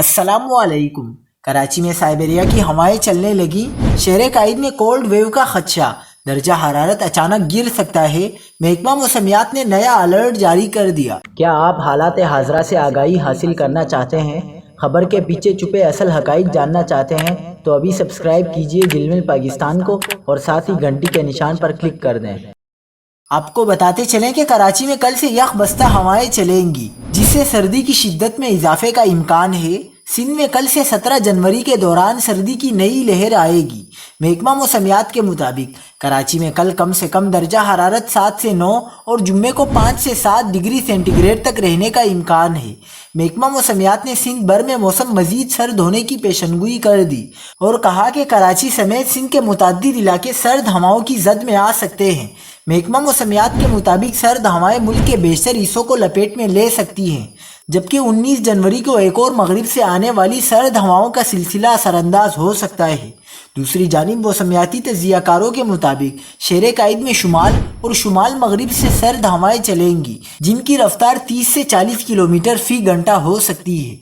السلام علیکم۔ کراچی میں سائبیریا کی ہوائیں چلنے لگی، شہر قائد میں کولڈ ویو کا خدشہ، درجہ حرارت اچانک گر سکتا ہے۔ محکمہ موسمیات نے نیا الرٹ جاری کر دیا۔ کیا آپ حالات حاضرہ سے آگاہی حاصل کرنا چاہتے ہیں؟ خبر کے پیچھے چھپے اصل حقائق جاننا چاہتے ہیں تو ابھی سبسکرائب کیجئے جلمل پاکستان کو اور ساتھ ہی گھنٹی کے نشان پر کلک کر دیں۔ آپ کو بتاتے چلیں کہ کراچی میں کل سے یخ بستہ ہوائیں چلیں گی، جس سے سردی کی شدت میں اضافے کا امکان ہے۔ سندھ میں کل سے 17 جنوری کے دوران سردی کی نئی لہر آئے گی۔ محکمہ موسمیات کے مطابق کراچی میں کل کم سے کم درجہ حرارت 7 سے 9 اور جمعے کو 5 سے 7 ڈگری سینٹی گریڈ تک رہنے کا امکان ہے۔ محکمہ موسمیات نے سندھ بھر میں موسم مزید سرد ہونے کی پیشنگوئی کر دی اور کہا کہ کراچی سمیت سندھ کے متعدد علاقے سرد ہواؤں کی زد میں آ سکتے ہیں۔ محکمہ موسمیات کے مطابق سرد ہوائیں ملک کے بیشتر حصوں کو لپیٹ میں لے سکتی ہیں، جبکہ 19 جنوری کو ایک اور مغرب سے آنے والی سرد ہواؤں کا سلسلہ اثر انداز ہو سکتا ہے۔ دوسری جانب موسمیاتی تجزیہ کاروں کے مطابق شہر قائد میں شمال اور شمال مغرب سے سرد ہوائیں چلیں گی، جن کی رفتار 30 سے 40 کلومیٹر فی گھنٹہ ہو سکتی ہے۔